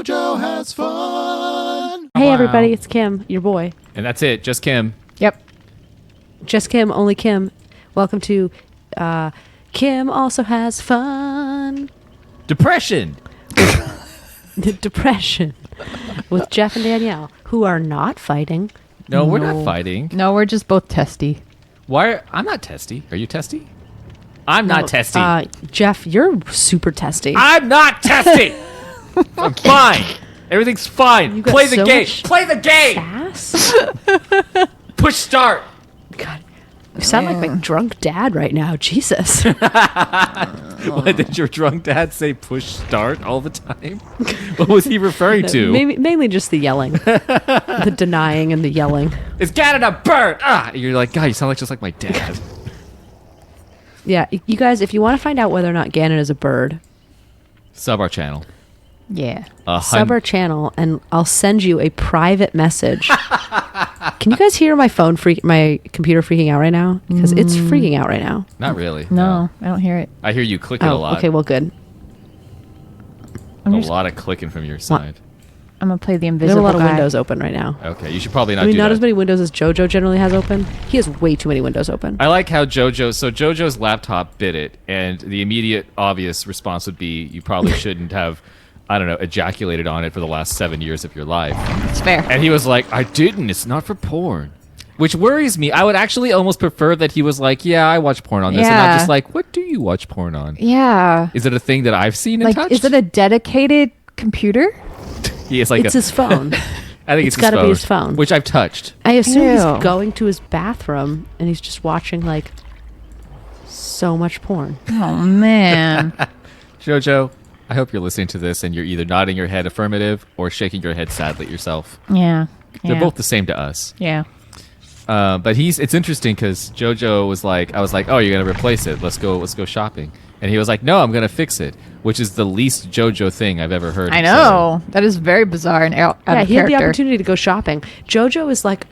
JoJo has fun. Hey, everybody, it's Kim, your boy. And that's it. Just Kim. Yep. Just Kim, only Kim. Welcome to Kim Also Has Fun. Depression. Depression with Jeff and Danielle, who are not fighting. No, we're not fighting. No, we're just both testy. I'm not testy. Are you testy? I'm not testy. Jeff, you're super testy. I'm not testy. I'm fine. Everything's fine. You got Play the so game. much Play the game. Sass? Push start. God, you sound like my drunk dad right now. Jesus. What, did your drunk dad say push start all the time? What was he referring to? Mainly just the yelling, the denying and the yelling. It's Ganon a bird. You're like, God, you sound just like my dad. Yeah, you guys, if you want to find out whether or not Ganon is a bird, Sub our channel. Yeah. sub our channel and I'll send you a private message. Can you guys hear my my computer freaking out right now? Because it's freaking out right now. Not really. No, I don't hear it. I hear you clicking a lot. Okay, well, good. A lot of clicking from your side. I'm gonna play the There's invisible a lot of guy. windows open right now. Okay, you should probably not I mean, do not that. as many windows as JoJo generally has open. He has way too many windows open. I like how JoJo's laptop bit it, and the immediate obvious response would be you probably shouldn't have, I don't know, ejaculated on it for the last 7 years of your life. It's fair. And he was like, I didn't, it's not for porn. Which worries me. I would actually almost prefer that he was like, yeah, I watch porn on this. And Yeah. I'm just like, what do you watch porn on? Yeah. Is it a thing that I've seen and Like, touched? is it a dedicated computer? It's like It's his phone. I think it's it's gotta be his phone. Which I've touched. I assume Ew. he's going to his bathroom and he's just watching like so much porn. Oh man. Jojo, I hope you're listening to this and you're either nodding your head affirmative or shaking your head sadly yourself. Yeah. They're both the same to us. Yeah. But it's interesting because Jojo was like, I was like, oh, you're gonna replace it. Let's go shopping. And he was like, no, I'm gonna fix it, which is the least Jojo thing I've ever heard. I him know. That is very bizarre and out Yeah, of he had the character. opportunity to go shopping. JoJo is like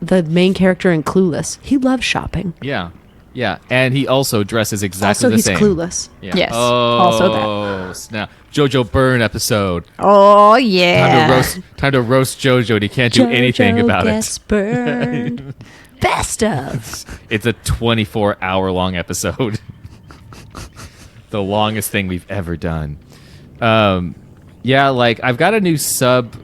the main character in Clueless. He loves shopping. Say. Yeah, and he also dresses exactly Also, the he's same. clueless. Yeah. Yes, Oh, also that. snap! Jojo Burn episode. Oh yeah. Time to roast Jojo, and he can't do anything JoJo about gets it. burned. Best of. It's a 24-hour long episode. The longest thing we've ever done. Yeah, like I've got a new sub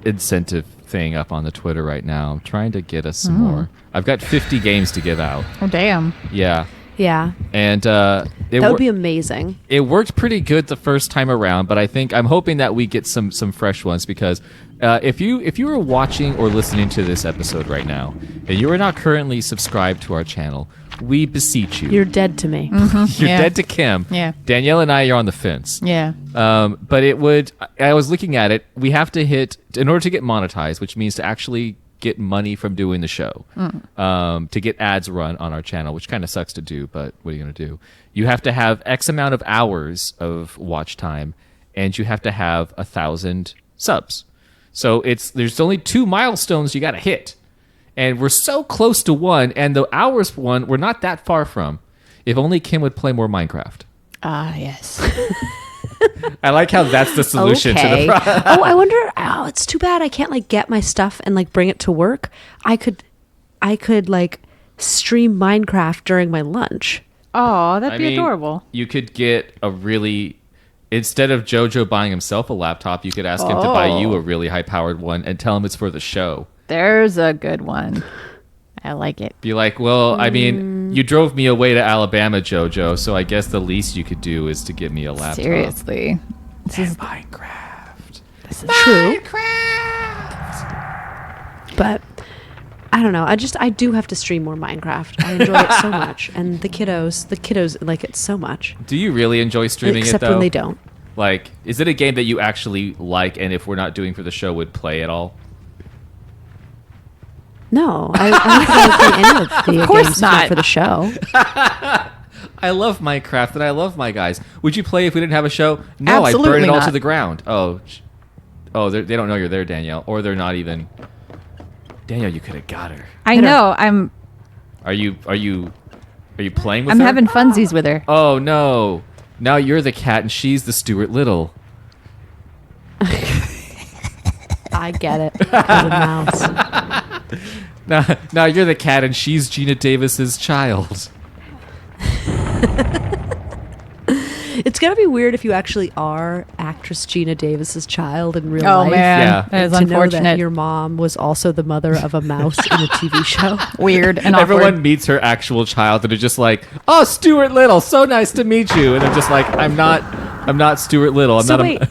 incentive thing up on the Twitter right now. I'm trying to get us some more. I've got 50 games to give out. Oh damn. Yeah. Yeah, And that would be amazing. it worked pretty good the first time around, but I'm hoping that we get some fresh ones because if you are watching or listening to this episode right now and you are not currently subscribed to our channel, we beseech you. You're dead to me. You're Yeah. dead to Kim. Yeah. Danielle and I are on the fence. Yeah. But I was looking at it, we have to hit, in order to get monetized, which means to actually get money from doing the show, to get ads run on our channel, which kind of sucks to do, but what are you going to do? You have to have X amount of hours of watch time, and you have to have 1,000 subs. So there's only 2 milestones you got to hit. And we're so close to one, and the hours one we're not that far from. If only Kim would play more Minecraft. Ah yes. I like how that's the solution to the problem. Oh, I wonder. Oh, it's too bad I can't like get my stuff and like bring it to work. I could like stream Minecraft during my lunch. Oh, that'd I be mean, adorable. You could get instead of Jojo buying himself a laptop, you could ask him to buy you a really high-powered one and tell him it's for the show. There's a good one. I like it. Be like, well, I mean, you drove me away to Alabama, Jojo, so I guess the least you could do is to get me a laptop. Seriously. And Minecraft. True. But I don't know. I do have to stream more Minecraft. I enjoy it so much, and the kiddos like it so much. Do you really enjoy streaming Except it, though? when they don't. Like, is it a game that you actually like, and if we're not doing for the show, would play at all? No, I don't play any of video course games not. for the show. I love Minecraft and I love my guys. Would you play if we didn't have a show? No, I'd burn Absolutely it all not. to the ground. Oh, they don't know you're there, Danielle, or they're not even. Danielle, you could have got her. I know. I'm Are you playing with I'm her? having funsies with her. Oh no! Now you're the cat and she's the Stuart Little. I get it. The mouse. Now you're the cat and she's Gina Davis's child. It's gonna be weird if you actually are actress Gina Davis's child in real Oh life. man, Yeah. that is To know that unfortunate. your mom was also the mother of a mouse in a TV show. Weird and awkward. Everyone meets her actual child and they're just like, "Oh, Stuart Little, so nice to meet you." And I'm just like, "I'm not Stuart Little. I'm So not."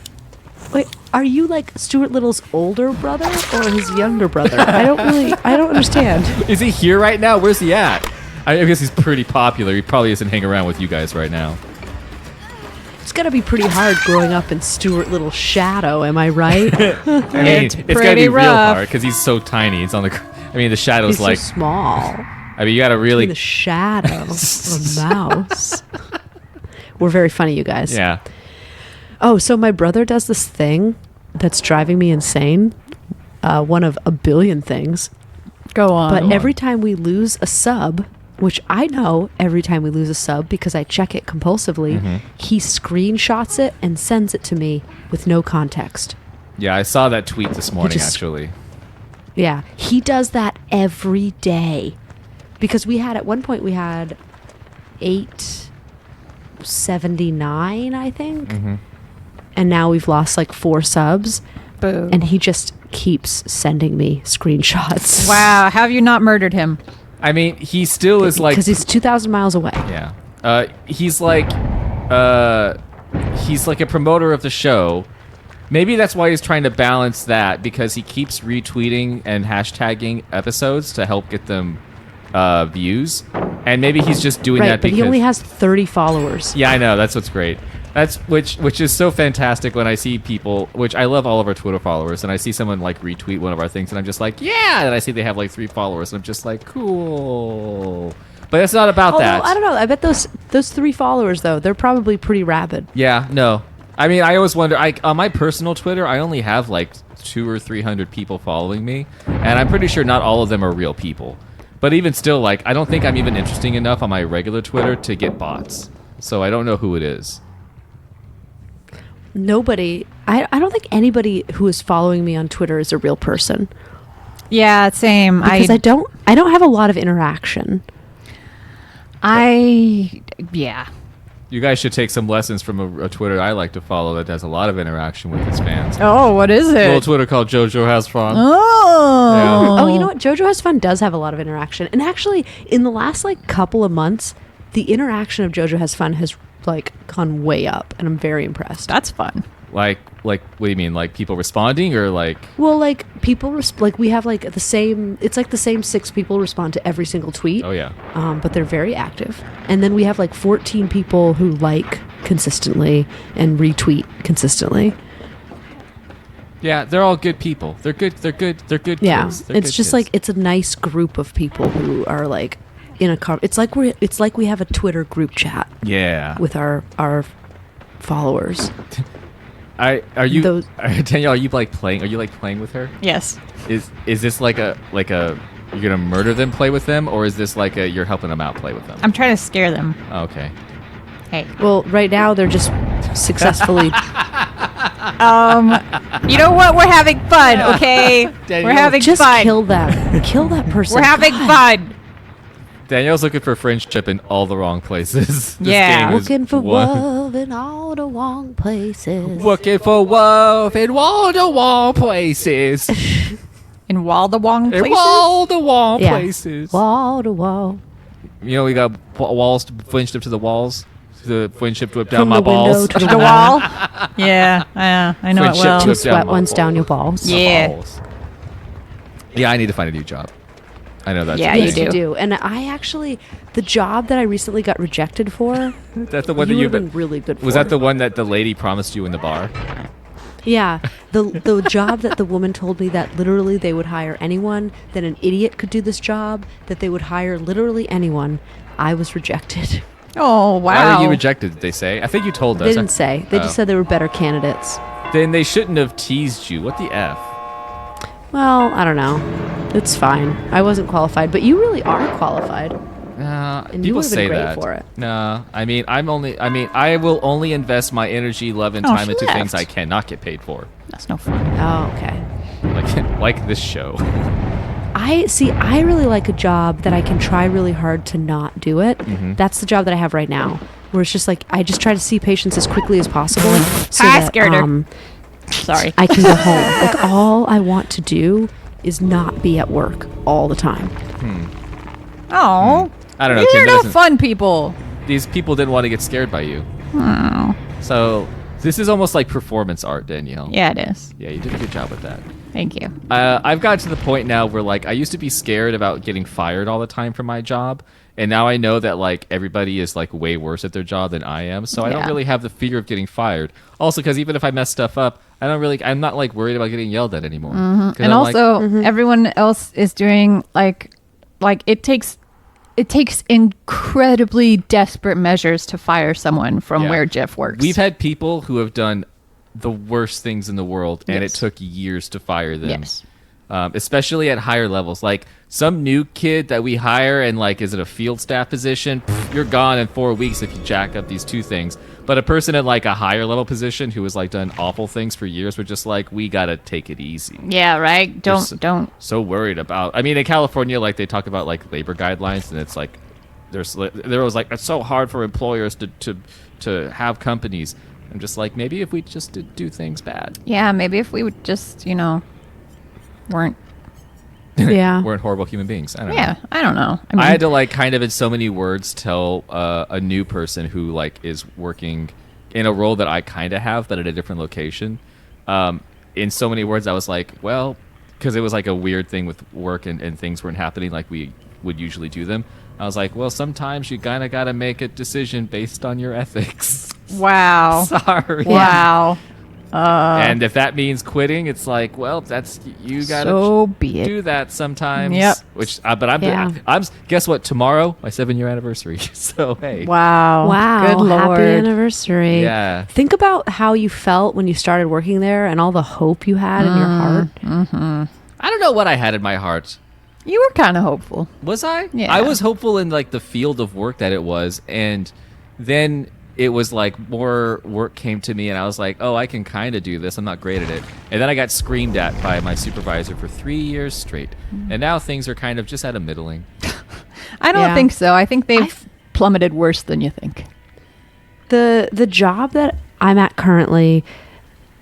wait, are you like Stuart Little's older brother or his younger brother? I don't understand. Is he here right now? Where's he at? I guess he's pretty popular. He probably doesn't hang around with you guys right now. It's gotta be pretty hard growing up in Stuart Little's shadow. Am I right? I mean, It's it's gotta pretty be real rough. hard because he's so tiny. He's on the. I mean, the shadow's He's like. so small. I mean, you gotta In really. the shadow of a mouse. We're very funny, you guys. Yeah. Oh, so my brother does this thing that's driving me insane. One of a billion things. Go on. But on. every time we lose a sub, which I know every time we lose a sub because I check it compulsively, Mm-hmm. he screenshots it and sends it to me with no context. Yeah, I saw that tweet this morning just- actually. Yeah, he does that every day. Because we had, at one point, we had 879, I think. Mm-hmm. And now we've lost like 4 subs. Boo. And he just keeps sending me screenshots. Wow, how have you not murdered him? I mean, he still is like. Because he's 2,000 miles away. Yeah. He's like a promoter of the show. Maybe that's why he's trying to balance that because he keeps retweeting and hashtagging episodes to help get them views. And maybe he's just doing Right, that but because he only has 30 followers. yeah, I know. That's what's great. That's which is so fantastic when I see people, which I love all of our Twitter followers, and I see someone like retweet one of our things, and I'm just like, yeah, and I see they have like 3 followers, and I'm just like, cool. But it's not about Although, that. I don't know. I bet those 3 followers, though, they're probably pretty rabid. Yeah, no. I mean, I always wonder. On my personal Twitter, I only have like 200 or 300 people following me, and I'm pretty sure not all of them are real people. But even still, like, I don't think I'm even interesting enough on my regular Twitter to get bots. So I don't know who it is. Nobody, I don't think anybody who is following me on Twitter is a real person. Yeah, same. Because I don't have a lot of interaction. Yeah. You guys should take some lessons from a Twitter I like to follow that has a lot of interaction with its fans. Oh, what is A little it? Twitter called JoJo Has Fun. Oh. Oh, you know what? JoJo Has Fun does have a lot of interaction. And actually, in the last like couple of months, the interaction of JoJo Has Fun has like gone way up, and I'm very impressed. That's fun. Like, what do you mean? Like people responding or like? Well, like people like we have like the same. It's like the same 6 people respond to every single tweet. Oh yeah. But they're very active. And then we have like 14 people who like consistently and retweet consistently. Yeah, they're all good people. They're good. They're good. They're good Yeah, kids. They're it's good just kids. like it's a nice group of people who are like in a it's like we have a Twitter group chat yeah. with our followers. Are you Those- Danielle? Are you like playing? Are you like playing with her? Yes. Is this like a you're gonna murder them, play with them, or is this like a you're helping them out, play with them? I'm trying to scare them. Okay. Hey. Well, right now they're just successfully. You know what? We're having fun, okay? Danielle, We're having Just fun. kill them. Kill that person. We're having God. fun. Danielle's looking for friendship in all the wrong places. This Yeah. game is Looking for one- love in all the wrong places. Looking for love in all the wrong places. In wall the wrong In places. all the wrong Yeah. places. Wall to wall. You know, we got walls friendship to the walls. The friendship to whip down From my the window balls. to To the wall. Yeah, I know it Friendship well. to Two whip down sweat my ones down your balls. balls. My Yeah. balls. Yeah, I need to find a new job. I know that. Yeah, Yes, you you do. do. And I actually, the job that I recently got rejected for, That's the one you that would you've have been really good for. Was that the one that the lady promised you in the bar? Yeah, the job that the woman told me that literally they would hire anyone, that an idiot could do this job, that they would hire literally anyone. I was rejected. Oh, wow. Why were you rejected? Did they say? I think you told us. They didn't say. They Oh. just said they were better candidates. Then they shouldn't have teased you. What the f? Well, I don't know. It's fine. I wasn't qualified, but you really are qualified. And you People would've been say great that. for it. Nah, I mean, I will only invest my energy, love, and Oh, time she into things I left. cannot get paid for. That's no fun. Oh, okay. like this show. I really like a job that I can try really hard to not do it. Mm-hmm. That's the job that I have right now, where it's just like I just try to see patients as quickly as possible. So I that, scared her. Sorry. I can go home. Like all I want to do is not be at work all the time. Oh. I don't know. These Kim, are that no doesn't- fun people. These people didn't want to get scared by you. Oh. So this is almost like performance art, Danielle. Yeah, it is. Yeah, you did a good job with that. Thank you. I've gotten to the point now where like I used to be scared about getting fired all the time from my job, and now I know that like everybody is like way worse at their job than I am, so I don't Yeah. really have the fear of getting fired. Also, because even if I mess stuff up, I'm not like worried about getting yelled at anymore. 'Cause And I'm like, also, everyone else is doing like it takes incredibly desperate measures to fire someone from Yeah. where Jeff works. we've had people who have done the worst things in the world, and Yes. it took years to fire them. Yes. Especially at higher levels. Like some new kid that we hire and like is it a field staff position, you're gone in 4 weeks if you jack up these two things. But a person at like a higher level position who has like done awful things for years, we're just like, we gotta take it easy. Yeah, right. Don't. So worried about. I mean, in California, like they talk about like labor guidelines, and it's like there was like it's so hard for employers to have companies. I'm just like, maybe if we just did do things bad, Yeah, maybe if we would just, weren't. Yeah. weren't horrible human beings. I don't know. Yeah, I don't know. I mean, I had to like kind of in so many words tell a new person who like is working in a role that I kind of have, but at a different location. In so many words, I was like, well, because it was like a weird thing with work and things weren't happening like we would usually do them. I was like, well, sometimes you kind of got to make a decision based on your ethics. wow. Sorry. Wow. And if that means quitting, it's like, well, that's you got to So be it. do that sometimes. Yep. Which, but Yeah. I'm. Guess what? Tomorrow, my 7-year anniversary. So hey. Wow. Wow. Good Lord. Happy anniversary. Yeah. Think about how you felt when you started working there and all the hope you had in your heart. I don't know what I had in my heart. You were kind of hopeful. Was I? Yeah. I was hopeful in like the field of work that it was, and then it was like more work came to me, and I was like, oh, I can kind of do this. I'm not great at it. And then I got screamed at by my supervisor for 3 years straight, and now things are kind of just at a middling. I don't Yeah. think so. I think they've plummeted worse than you think. The job that I'm at currently,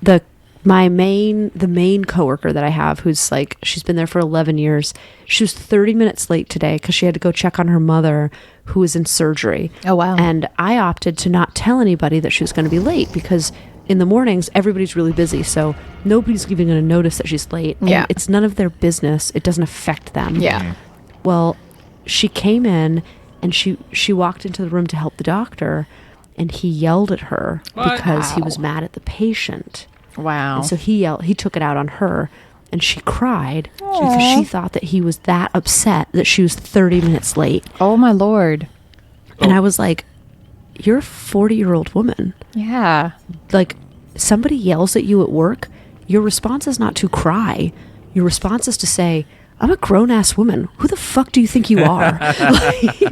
the main coworker that I have, who's like, she's been there for 11 years. She was 30 minutes late today because she had to go check on her mother who was in surgery. Oh, wow. And I opted to not tell anybody that she was going to be late because in the mornings everybody's really busy, so nobody's even going to notice that she's late. And Yeah. it's none of their business. It doesn't affect them. Yeah. Well, she came in and she walked into the room to help the doctor, and he yelled at her What? because he Wow. was mad at the patient. Wow. And so he took it out on her, and she cried because she thought that he was that upset that she was 30 minutes late. Oh my Lord. And I was like, you're a 40-year-old woman. Yeah. Like, somebody yells at you at work, your response is not to cry. Your response is to say, I'm a grown-ass woman. Who the fuck do you think you are? Like,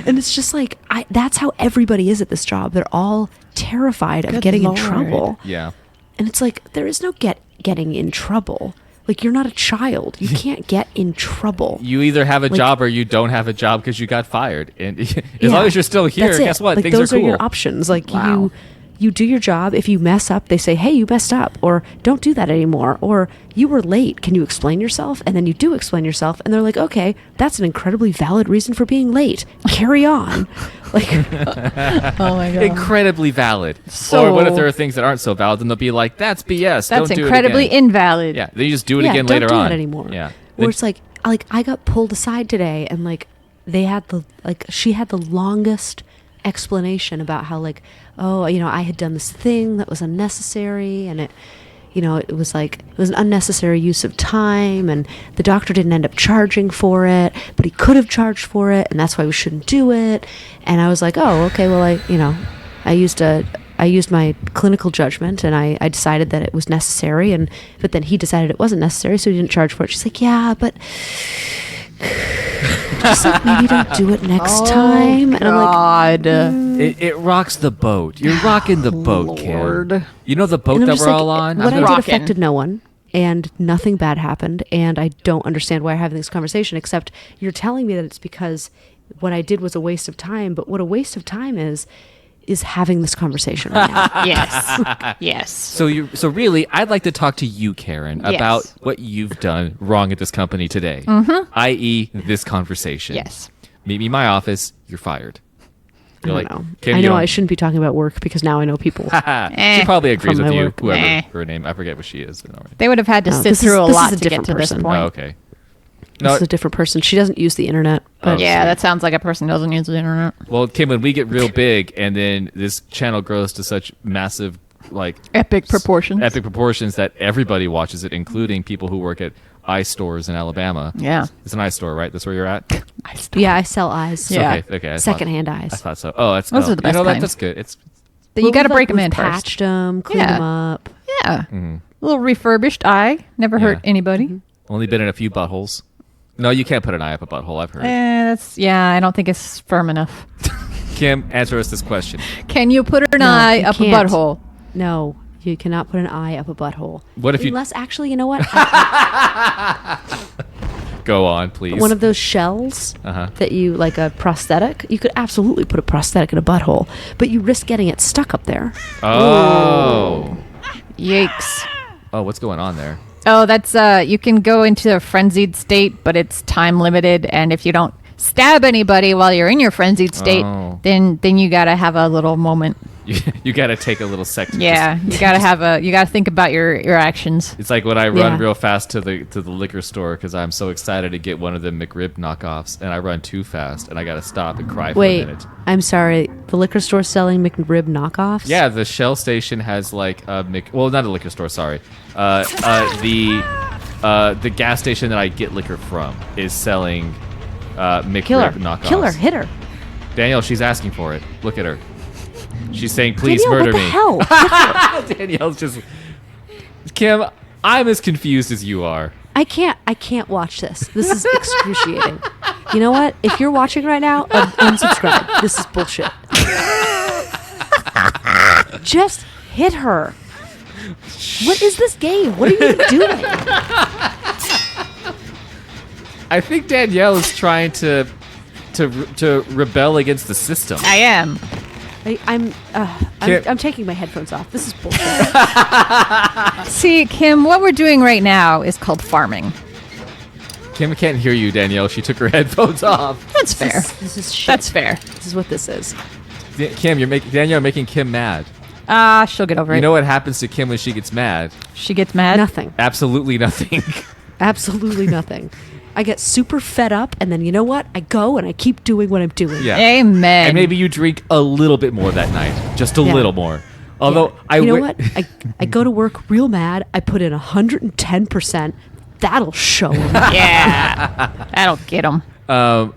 and it's just like, that's how everybody is at this job. They're all terrified of Good getting Lord. in trouble. Yeah. And it's like, there is no getting in trouble. Like, you're not a child. You can't get in trouble. You either have a Like- job or you don't have a job because you got fired. And as Yeah, long as you're still here, that's it. guess what? Like, Things those are cool. your options. Like, Wow. you do your job. If you mess up, they say, hey, you messed up, or don't do that anymore, or you were late. Can you explain yourself? And then you do explain yourself, and they're like, okay, that's an incredibly valid reason for being late. Carry on. Like, Oh my God. Incredibly valid. So- or what if there are things that aren't so valid? Then they'll be like, "That's BS. That's don't do incredibly it again." invalid. Yeah, then you just do it yeah, again don't later do on. that anymore. Yeah. Where Then- it's like I got pulled aside today, and like they had she had the longest explanation about how like, oh, I had done this thing that was unnecessary, and it was an unnecessary use of time, and the doctor didn't end up charging for it, but he could have charged for it, and that's why we shouldn't do it. And I was like, oh, okay, well, I used my clinical judgment, and I decided that it was necessary, but then he decided it wasn't necessary, so he didn't charge for it. She's like, yeah, but just like, maybe don't do it next time. And I'm like, God. it rocks the boat. You're rocking the boat, Lord. Kim. You know the boat and I'm that just we're like, all on? what I I'm did gonna- rocking. affected no one. and nothing bad happened, and I don't understand why I'm having this conversation, except you're telling me that it's because what I did was a waste of time. But what a waste of time is having this conversation right now. Yes. Yes. So really, I'd like to talk to you, Karen, Yes. about what you've done wrong at this company today, i.e., this conversation. Yes. Meet me in my office. You're fired. You're I don't know. Kim, I you know don't- I shouldn't be talking about work because now I know people. She probably agrees From with my you. work. Whoever Eh. her name, I forget what she is. They would have had to No, sit this through is- a this lot is a to get different to this person. point. Oh, okay. This No, is a different person. She doesn't use the internet. But Yeah, that sounds like a person who doesn't use the internet. well, Kim, when we get real big and then this channel grows to such massive, like Epic proportions. epic proportions that everybody watches it, including people who work at eye stores in Alabama. Yeah. It's an eye store, right? That's where you're at. yeah, I sell eyes. Yeah. Okay. I thought- Secondhand I eyes. thought so. Oh, that's Those oh, are the best You know kind. that's good. It's But you got to Well, break them we've in first. patched them, cleaned Yeah. them up. Yeah. A little refurbished eye. Never hurt Yeah. anybody. only been in a few buttholes. No, you can't put an eye up a butthole. I've heard. I don't think it's firm enough. Kim, answer us this question. Can you put an No, eye you up can't. a butthole? No, you cannot put an eye up a butthole. What if you- Unless, actually, you know what? Go on, please. One of those shells that you, like a prosthetic, you could absolutely put a prosthetic in a butthole, but you risk getting it stuck up there. Oh. Yikes. Oh, what's going on there? Oh, that's you can go into a frenzied state, but it's time limited, and if you don't stab anybody while you're in your frenzied state, Oh. then you gotta have a little moment. You got to take a little second. Yeah, you gotta think about your actions. It's like when I run Yeah. real fast to the liquor store because I'm so excited to get one of the McRib knockoffs, and I run too fast, and I got to stop and cry for a Wait, minute. I'm sorry. The liquor store selling McRib knockoffs? Yeah, the Shell station has like a well, not a liquor store. Sorry, the gas station that I get liquor from is selling McRib Kill her. knockoffs. Kill her. Hit her. Danielle, she's asking for it. Look at her. She's saying, "Please Danielle, murder what the me." hell? Danielle's just. Kim, I'm as confused as you are. I can't watch this. This is excruciating. You know what? If you're watching right now, unsubscribe. This is bullshit. Just hit her. What is this game? What are you doing? I think Danielle is trying to rebel against the system. I am. Kim- I'm taking my headphones off. This is bullshit. See, Kim, what we're doing right now is called farming. Kim can't hear you, Danielle. She took her headphones off. That's fair. This is shit. That's fair. This is what this is. Kim, Danielle making Kim mad. She'll get over it. You know what happens to Kim when she gets mad? She gets mad. Nothing. Absolutely nothing. Absolutely nothing. I get super fed up, and then you know what? I go and I keep doing what I'm doing. Yeah. Amen. And maybe you drink a little bit more that night, just a Yeah. little more. Although I you know wi- what? I go to work real mad. I put in 110%. That'll show 'em. Yeah. That'll get them.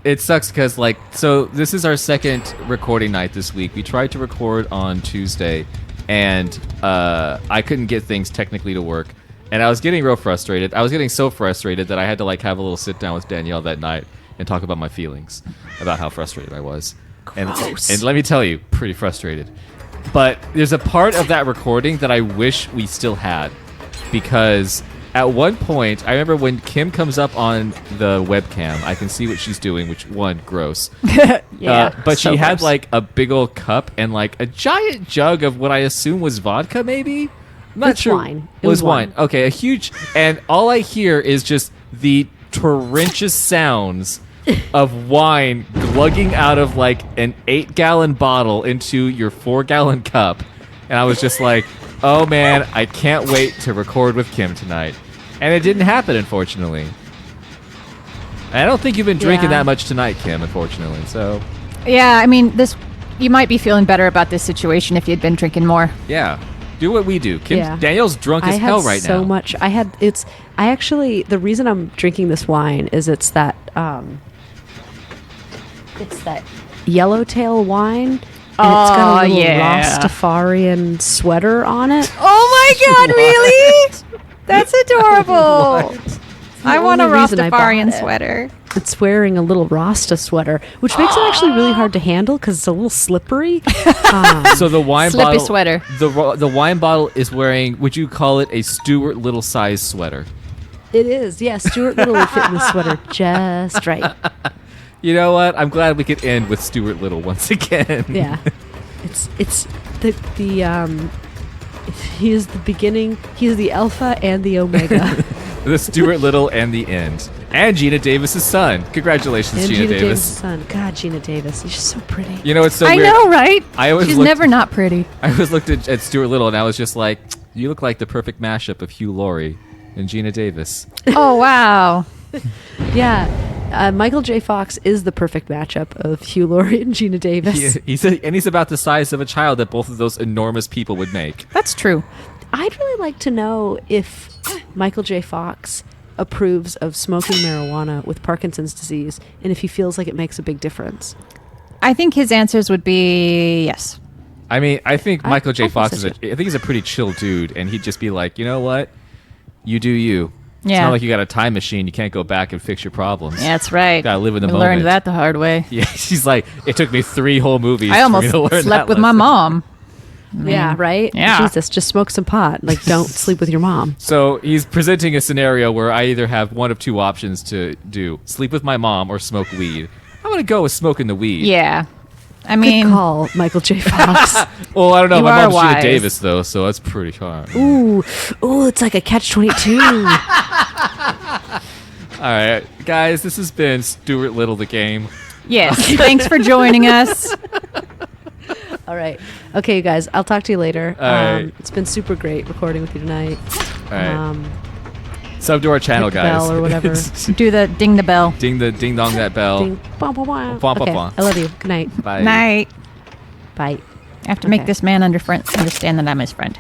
It sucks because so this is our second recording night this week. We tried to record on Tuesday, and I couldn't get things technically to work, and I was getting real frustrated. I was getting so frustrated that I had to have a little sit down with Danielle that night and talk about my feelings about how frustrated I was. Gross. And let me tell you, pretty frustrated. But there's a part of that recording that I wish we still had, because at one point, I remember when Kim comes up on the webcam, I can see what she's doing, which gross. Yeah. But so she had gross. a big old cup and a giant jug of what I assume was vodka, maybe? I'm not It's sure. wine. It was wine. Okay, a huge, and all I hear is just the torrentious sounds of wine glugging out of an 8-gallon bottle into your 4-gallon cup. And I was just like, oh man, I can't wait to record with Kim tonight. And it didn't happen, unfortunately. And I don't think you've been drinking Yeah. that much tonight, Kim, unfortunately. So, Yeah, I mean, you might be feeling better about this situation if you'd been drinking more. yeah. Do what we do. Yeah. Danielle's drunk as I hell had right so now. much. I actually, the reason I'm drinking this wine is it's that yellowtail wine. And it's got a little yeah. Rastafarian sweater on it. Oh my God! Really? That's adorable. I want a only reason I bought Rastafarian it. sweater. it's wearing a little Rasta sweater, which makes it actually really hard to handle because it's a little slippery. So the wine Slippy bottle sweater. The wine bottle is wearing. Would you call it a Stuart Little size sweater? It is, yeah. Stuart Little would fit in the sweater just right. You know what? I'm glad we could end with Stuart Little once again. Yeah, it's the he is the beginning. He is the alpha and the omega. The Stuart Little and the end. And Gina Davis's son. Congratulations, And Gina Davis' Davis. son. God, Gina Davis. She's so pretty. You know, it's so I weird. know, right? I always She's looked- never not pretty. I always looked at Stuart Little and I was just like, you look like the perfect mashup of Hugh Laurie and Gina Davis. Oh, wow. Yeah, Michael J. Fox is the perfect matchup of Hugh Laurie and Gina Davis. He's about the size of a child that both of those enormous people would make. That's true. I'd really like to know if Michael J. Fox approves of smoking marijuana with Parkinson's disease and if he feels like it makes a big difference. I think his answers would be yes. I mean, I think Michael J. I think Fox so I think he's a pretty chill dude, and he'd just be like, you know what? You do you. It's Yeah. not like you got a time machine. You can't go back and fix your problems. Yeah, that's right. Gotta live in the I moment. learned that the hard way. Yeah, she's like, it took me 3 whole movies. I for almost me to learn slept that with my lesson. mom. Yeah, right? Yeah. Jesus, just smoke some pot. Like, don't sleep with your mom. So he's presenting a scenario where I either have one of 2 options to do: sleep with my mom or smoke weed. I'm gonna go with smoking the weed. Yeah. I Good mean, call, Michael J. Fox. Well, I don't know. You My are mom's Gina wise. Davis though, so that's pretty hard. Ooh, it's like a catch-22. All right, guys, this has been Stuart Little the game. yes. Thanks for joining us. All right. Okay, you guys, I'll talk to you later. All right. It's been super great recording with you tonight. All right, sub to our channel, hit the guys. bell or whatever. Do the ding the bell. ding dong that bell. Ding, bah, bah, bah. Bah, bah, Okay, bah. I love you. Good night. Bye. Night. Bye. I have to make Okay. this man understand that I'm his friend.